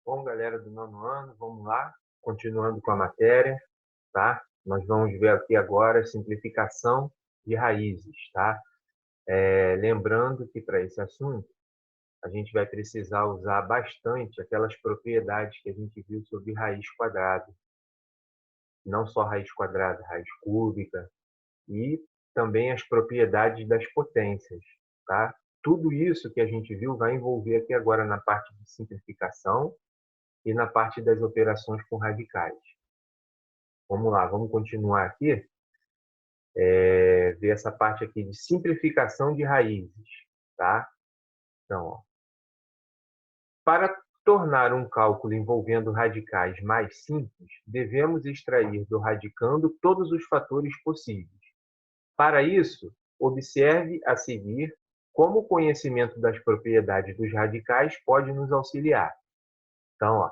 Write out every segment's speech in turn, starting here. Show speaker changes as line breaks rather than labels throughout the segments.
Bom, galera do nono ano, vamos lá, continuando com a matéria, tá? Nós vamos ver aqui agora a simplificação de raízes, tá? Lembrando que para esse assunto, a gente vai precisar usar bastante aquelas propriedades que a gente viu sobre raiz quadrada. Não só raiz quadrada, raiz cúbica e também as propriedades das potências, tá? Tudo isso que a gente viu vai envolver aqui agora na parte de simplificação e na parte das operações com radicais. Vamos lá, vamos continuar aqui, ver essa parte aqui de simplificação de raízes, tá? Então, ó, para tornar um cálculo envolvendo radicais mais simples, devemos extrair do radicando todos os fatores possíveis. Para isso, observe a seguir como o conhecimento das propriedades dos radicais pode nos auxiliar. Então, ó,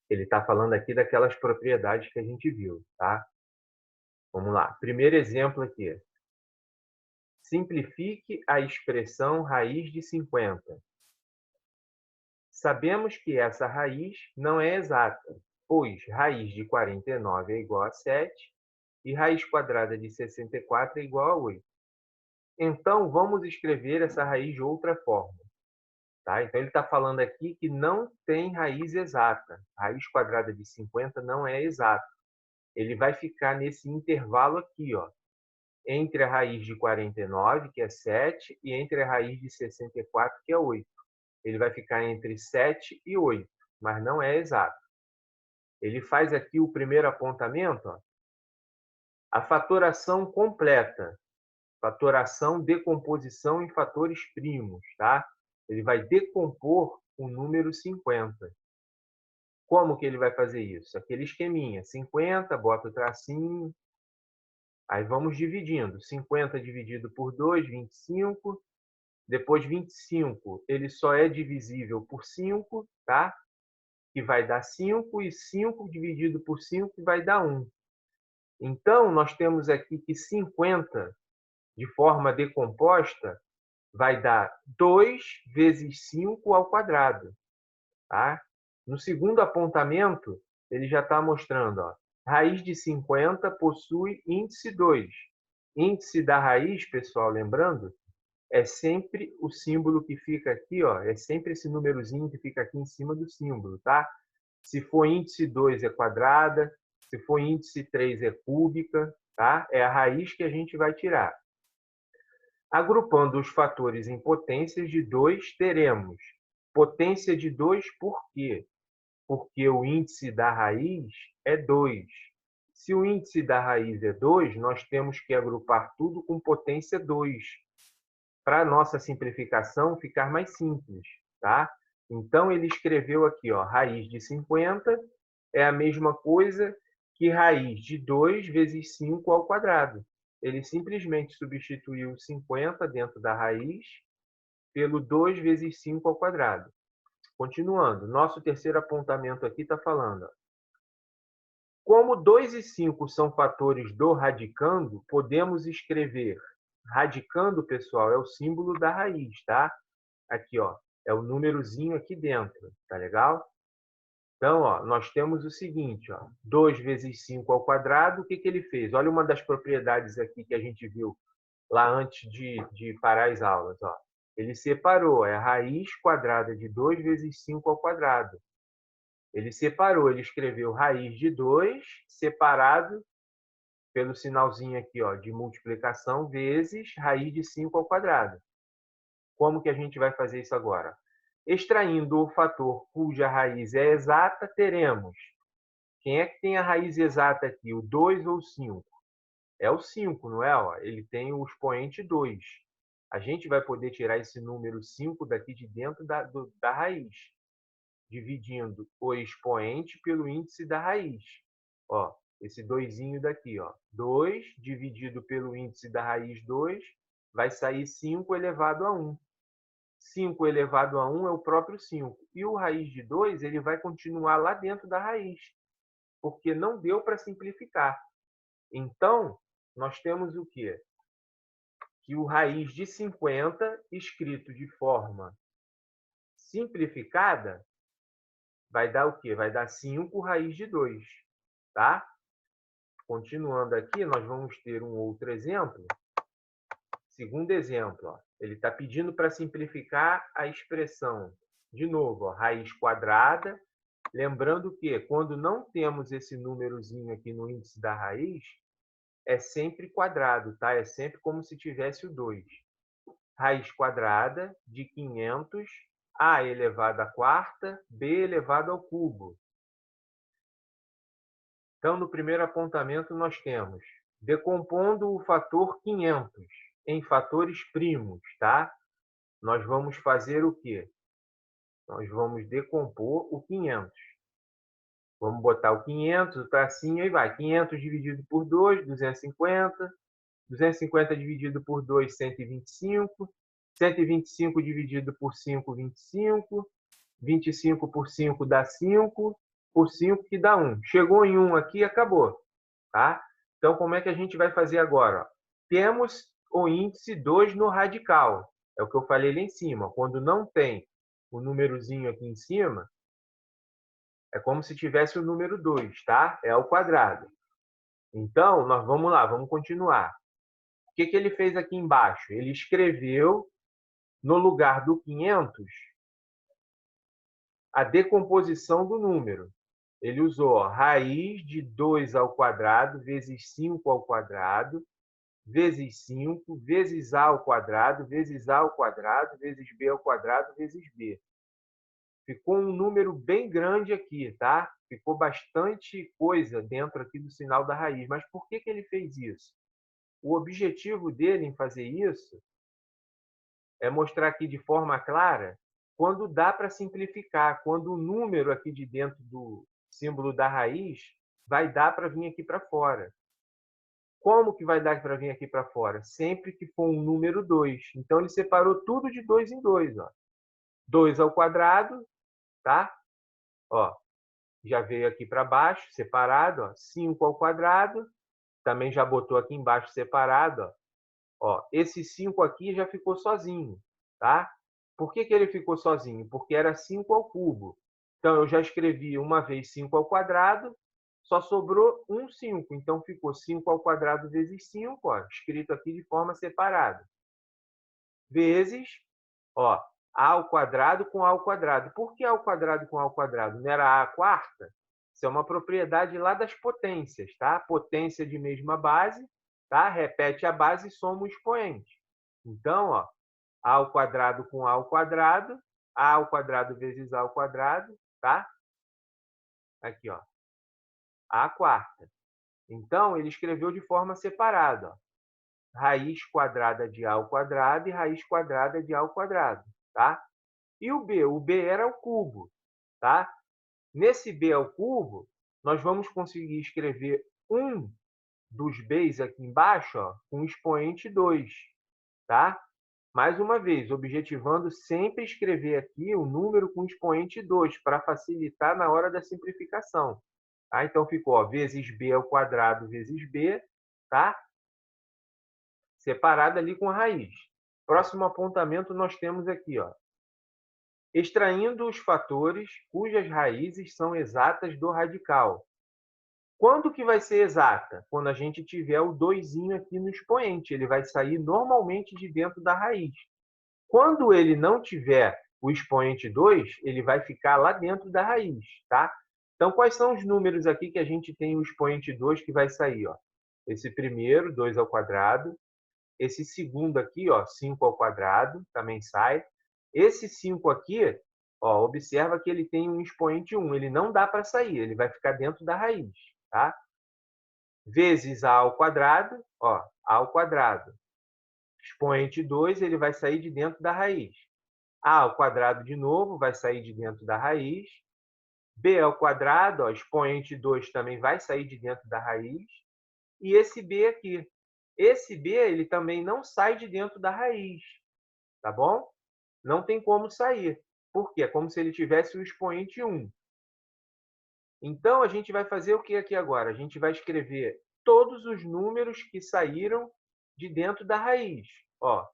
ele está falando aqui daquelas propriedades que a gente viu, tá? Vamos lá. Primeiro exemplo aqui. Simplifique a expressão raiz de 50. Sabemos que essa raiz não é exata, pois raiz de 49 é igual a 7 e raiz quadrada de 64 é igual a 8. Então, vamos escrever essa raiz de outra forma. Tá? Então, ele está falando aqui que não tem raiz exata. A raiz quadrada de 50 não é exata. Ele vai ficar nesse intervalo aqui, ó, entre a raiz de 49, que é 7, e entre a raiz de 64, que é 8. Ele vai ficar entre 7 e 8, mas não é exato. Ele faz aqui o primeiro apontamento, ó, a fatoração completa, fatoração, decomposição em fatores primos, tá? Ele vai decompor o número 50. Como que ele vai fazer isso? Aquele esqueminha, 50, bota o tracinho, aí vamos dividindo. 50 dividido por 2, 25. Depois 25, ele só é divisível por 5, tá? Que vai dar 5, e 5 dividido por 5 vai dar 1. Então, nós temos aqui que 50, de forma decomposta, vai dar 2 vezes 5 ao quadrado. Tá? No segundo apontamento, ele já está mostrando, ó, raiz de 50 possui índice 2. Índice da raiz, pessoal, lembrando, é sempre o símbolo que fica aqui, ó, é sempre esse númerozinho que fica aqui em cima do símbolo, tá? Se for índice 2 é quadrada, se for índice 3 é cúbica, tá? É a raiz que a gente vai tirar. Agrupando os fatores em potências de 2, teremos potência de 2 por quê? Porque o índice da raiz é 2. Se o índice da raiz é 2, nós temos que agrupar tudo com potência 2, para a nossa simplificação ficar mais simples, tá? Então, ele escreveu aqui, ó, raiz de 50 é a mesma coisa que raiz de 2 vezes 5 ao quadrado. Ele simplesmente substituiu 50 dentro da raiz pelo 2 vezes 5 ao quadrado. Continuando, nosso terceiro apontamento aqui está falando, ó, como 2 e 5 são fatores do radicando, podemos escrever, radicando, pessoal, é o símbolo da raiz, tá? Aqui, ó, é o númerozinho aqui dentro, tá legal? Então, ó, nós temos o seguinte, ó, 2 vezes 5 ao quadrado, o que, que ele fez? Olha uma das propriedades aqui que a gente viu lá antes de parar as aulas. Ó. Ele separou, é a raiz quadrada de 2 vezes 5 ao quadrado. Ele separou, ele escreveu raiz de 2 separado pelo sinalzinho aqui, ó, de multiplicação, vezes raiz de 5 ao quadrado. Como que a gente vai fazer isso agora? Extraindo o fator cuja raiz é exata, teremos. Quem é que tem a raiz exata aqui, o 2 ou o 5? É o 5, não é? Ó, ele tem o expoente 2. A gente vai poder tirar esse número 5 daqui de dentro da raiz, dividindo o expoente pelo índice da raiz. Ó, esse 2 daqui, ó, 2 dividido pelo índice da raiz 2, vai sair 5 elevado a 1. 5 elevado a 1 é o próprio 5. E o raiz de 2 ele vai continuar lá dentro da raiz, porque não deu para simplificar. Então, nós temos o quê? Que o raiz de 50, escrito de forma simplificada, vai dar o quê? Vai dar 5 raiz de 2, tá? Continuando aqui, nós vamos ter um outro exemplo. Segundo exemplo, ó, ele está pedindo para simplificar a expressão. De novo, ó, raiz quadrada. Lembrando que, quando não temos esse númerozinho aqui no índice da raiz, é sempre quadrado, tá? É sempre como se tivesse o 2. Raiz quadrada de 500, a elevado à quarta, b elevado ao cubo. Então, no primeiro apontamento, nós temos, decompondo o fator 500 em fatores primos, tá? Nós vamos fazer o quê? Nós vamos decompor o 500. Vamos botar o 500, o tracinho, e vai. 500 dividido por 2, 250. 250 dividido por 2, 125. 125 dividido por 5, 25. 25 por 5 dá 5. Por 5 que dá 1. Chegou em 1 aqui, acabou. Tá? Então, como é que a gente vai fazer agora? Temos o índice 2 no radical. É o que eu falei lá em cima. Quando não tem o númerozinho aqui em cima, é como se tivesse o número 2, tá? É ao quadrado. Então, nós vamos lá, vamos continuar. O que ele fez aqui embaixo? Ele escreveu, no lugar do 500, a decomposição do número. Ele usou raiz de 2 ao quadrado vezes 5 ao quadrado, vezes 5, vezes a ao quadrado, vezes a ao quadrado, vezes b ao quadrado, vezes b. Ficou um número bem grande aqui, tá? Ficou bastante coisa dentro aqui do sinal da raiz. Mas por que ele fez isso? O objetivo dele em fazer isso é mostrar aqui de forma clara quando dá para simplificar, quando o número aqui de dentro do símbolo da raiz vai dar para vir aqui para fora. Como que vai dar para vir aqui para fora? Sempre que for um número 2. Então, ele separou tudo de 2 em 2. 2 ao quadrado, tá? Ó, já veio aqui para baixo, separado. Ó. 5 ao quadrado, também já botou aqui embaixo separado. Ó, esse 5 aqui já ficou sozinho, tá? Por que ele ficou sozinho? Porque era 5 ao cubo. Então, eu já escrevi uma vez 5 ao quadrado, só sobrou um 5. Então, ficou 5 ao quadrado vezes 5, ó, escrito aqui de forma separada. Vezes, ó, a ao quadrado com a ao quadrado. Por que a ao quadrado com a ao quadrado? Não era a quarta? Isso é uma propriedade lá das potências, tá? Potência de mesma base, tá? Repete a base e soma o expoente. Então, ó, a ao quadrado com a ao quadrado, a ao quadrado vezes a ao quadrado, tá? Aqui, ó, a quarta. Então, ele escreveu de forma separada, ó. Raiz quadrada de a ao quadrado e raiz quadrada de a ao quadrado, tá? E o b? O b era o cubo, tá? Nesse b ao cubo, nós vamos conseguir escrever um dos b's aqui embaixo, ó, com expoente 2, tá? Mais uma vez, objetivando sempre escrever aqui o número com expoente 2, para facilitar na hora da simplificação. Tá? Então, ficou ó, vezes b ao quadrado vezes b, tá? Separado ali com a raiz. Próximo apontamento, nós temos aqui, ó, extraindo os fatores cujas raízes são exatas do radical. Quando que vai ser exata? Quando a gente tiver o 2 aqui no expoente. Ele vai sair normalmente de dentro da raiz. Quando ele não tiver o expoente 2, ele vai ficar lá dentro da raiz, tá? Então, quais são os números aqui que a gente tem o expoente 2 que vai sair? Ó? Esse primeiro, 2 ao quadrado. Esse segundo aqui, ó, 5 ao quadrado, também sai. Esse 5 aqui, ó, observa que ele tem um expoente 1. Ele não dá para sair, ele vai ficar dentro da raiz, tá? Vezes a ao quadrado, ó, a ao quadrado. Expoente 2, ele vai sair de dentro da raiz. A ao quadrado de novo, vai sair de dentro da raiz. B ao quadrado, ó, expoente 2 também vai sair de dentro da raiz. E esse B aqui. Esse B, ele também não sai de dentro da raiz, tá bom? Não tem como sair. Por quê? É como se ele tivesse o expoente 1. Então, a gente vai fazer o que aqui agora? A gente vai escrever todos os números que saíram de dentro da raiz. Ó,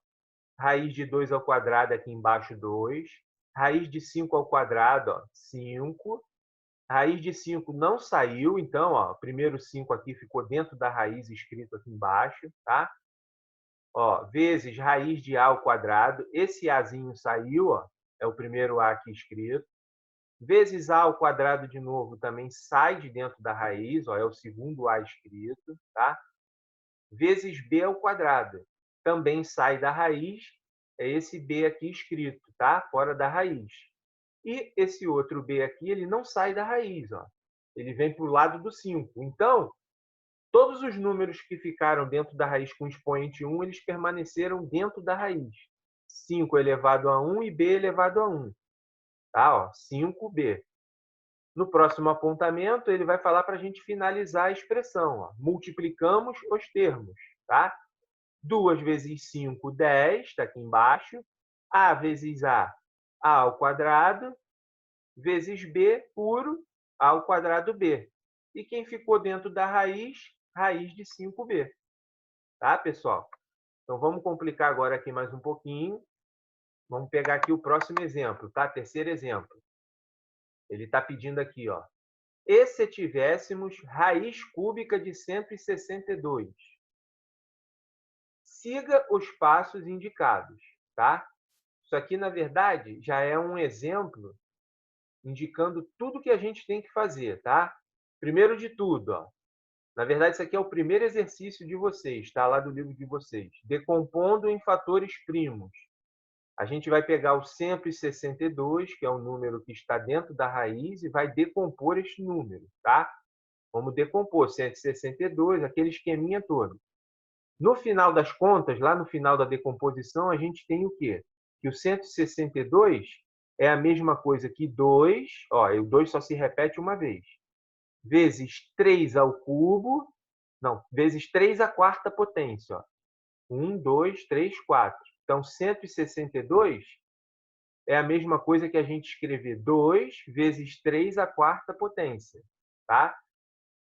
raiz de 2 ao quadrado aqui embaixo, 2. Raiz de 5 ao quadrado, ó, 5. Raiz de 5 não saiu, então, ó, o primeiro 5 aqui ficou dentro da raiz escrito aqui embaixo, tá? Ó, vezes raiz de a ao quadrado, esse azinho saiu, ó, é o primeiro a aqui escrito. Vezes a ao quadrado de novo também sai de dentro da raiz, ó, é o segundo a escrito, tá? Vezes b ao quadrado também sai da raiz, é esse b aqui escrito, tá? Fora da raiz. E esse outro b aqui, ele não sai da raiz, ó. Ele vem para o lado do 5. Então, todos os números que ficaram dentro da raiz com expoente 1, eles permaneceram dentro da raiz. 5 elevado a 1 e b elevado a 1. Tá? Ó, 5b. No próximo apontamento, ele vai falar para a gente finalizar a expressão. Ó. Multiplicamos os termos. Tá? 2 vezes 5, 10, está aqui embaixo. A vezes a ao quadrado, vezes b puro, a ao quadrado b. E quem ficou dentro da raiz? Raiz de 5b. Tá, pessoal? Então, vamos complicar agora aqui mais um pouquinho. Vamos pegar aqui o próximo exemplo, tá? Terceiro exemplo. Ele está pedindo aqui, ó. E se tivéssemos raiz cúbica de 162? Siga os passos indicados, tá? Isso aqui, na verdade, já é um exemplo indicando tudo que a gente tem que fazer, tá? Primeiro de tudo, ó. Na verdade, isso aqui é o primeiro exercício de vocês, tá? Lá do livro de vocês. Decompondo em fatores primos. A gente vai pegar o 162, que é o número que está dentro da raiz, e vai decompor este número, tá? Vamos decompor 162, aquele esqueminha todo. No final das contas, lá no final da decomposição, a gente tem o quê? Que o 162 é a mesma coisa que 2, ó, o 2 só se repete uma vez, vezes 3 ao cubo, não, vezes 3 à quarta potência, ó. 1, 2, 3, 4. Então, 162 é a mesma coisa que a gente escrever 2 vezes 3 à quarta potência. Tá?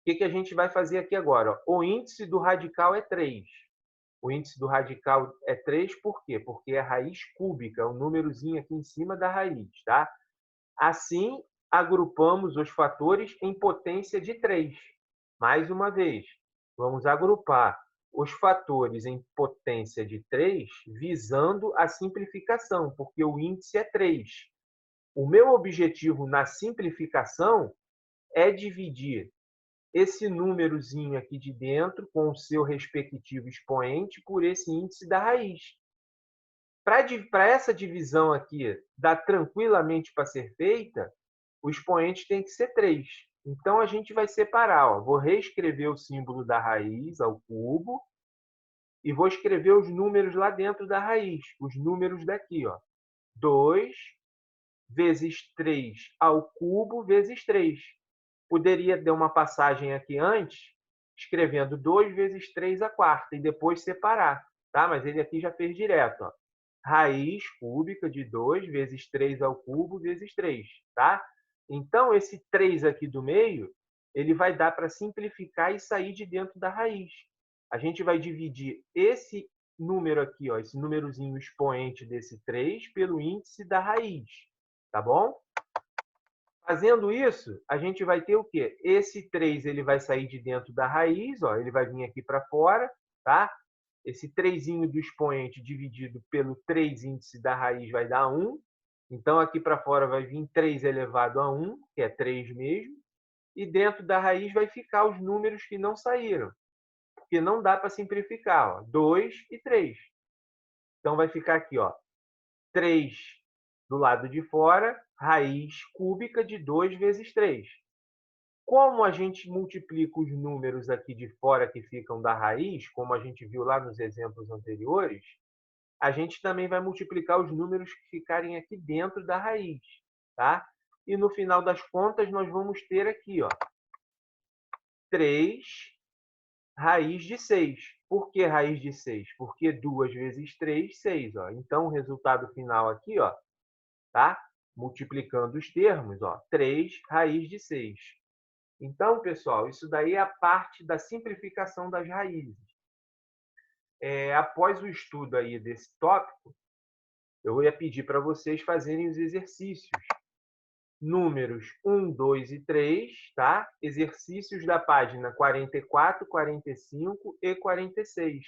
O que a gente vai fazer aqui agora? O índice do radical é 3. O índice do radical é 3 por quê? Porque é a raiz cúbica, é o númerozinho aqui em cima da raiz. Tá? Assim, agrupamos os fatores em potência de 3. Mais uma vez, vamos agrupar os fatores em potência de 3 visando a simplificação, porque o índice é 3. O meu objetivo na simplificação é dividir esse númerozinho aqui de dentro com o seu respectivo expoente por esse índice da raiz. Para essa divisão aqui dar tranquilamente para ser feita, o expoente tem que ser 3. Então, a gente vai separar. Ó. Vou reescrever o símbolo da raiz ao cubo e vou escrever os números lá dentro da raiz. Os números daqui. Ó. 2 vezes 3 ao cubo vezes 3. Poderia dar uma passagem aqui antes, escrevendo 2 vezes 3 à quarta e depois separar. Tá? Mas ele aqui já fez direto. Ó. Raiz cúbica de 2 vezes 3 ao cubo vezes 3. Tá? Então, esse 3 aqui do meio, ele vai dar para simplificar e sair de dentro da raiz. A gente vai dividir esse número aqui, ó, esse númerozinho expoente desse 3, pelo índice da raiz. Tá bom? Fazendo isso, a gente vai ter o quê? Esse 3 ele vai sair de dentro da raiz, ó, ele vai vir aqui para fora, tá? Esse 3 do expoente dividido pelo 3 índice da raiz vai dar 1. Então, aqui para fora vai vir 3 elevado a 1, que é 3 mesmo. E dentro da raiz vai ficar os números que não saíram. Porque não dá para simplificar. Ó, 2 e 3. Então, vai ficar aqui, ó, 3 do lado de fora, raiz cúbica de 2 vezes 3. Como a gente multiplica os números aqui de fora que ficam da raiz, como a gente viu lá nos exemplos anteriores, a gente também vai multiplicar os números que ficarem aqui dentro da raiz. Tá? E no final das contas, nós vamos ter aqui, ó, 3 raiz de 6. Por que raiz de 6? Porque 2 vezes 3, 6. Ó. Então, o resultado final aqui, ó, tá? Multiplicando os termos, ó, 3 raiz de 6. Então, pessoal, isso daí é a parte da simplificação das raízes. Após o estudo aí desse tópico, Eu ia pedir para vocês fazerem os exercícios. Números 1, 2 e 3, tá? Exercícios da página 44, 45 e 46.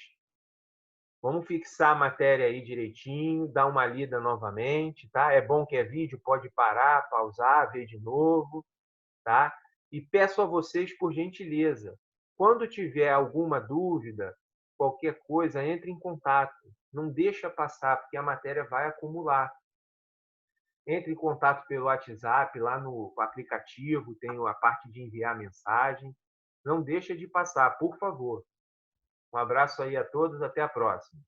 Vamos fixar a matéria aí direitinho, dar uma lida novamente, tá? É bom que é vídeo, pode parar, pausar, ver de novo, tá? E peço a vocês, por gentileza, quando tiver alguma dúvida, qualquer coisa, entre em contato. Não deixa passar, porque a matéria vai acumular. Entre em contato pelo WhatsApp, lá no aplicativo, tem a parte de enviar mensagem. Não deixa de passar, por favor. Um abraço aí a todos, até a próxima.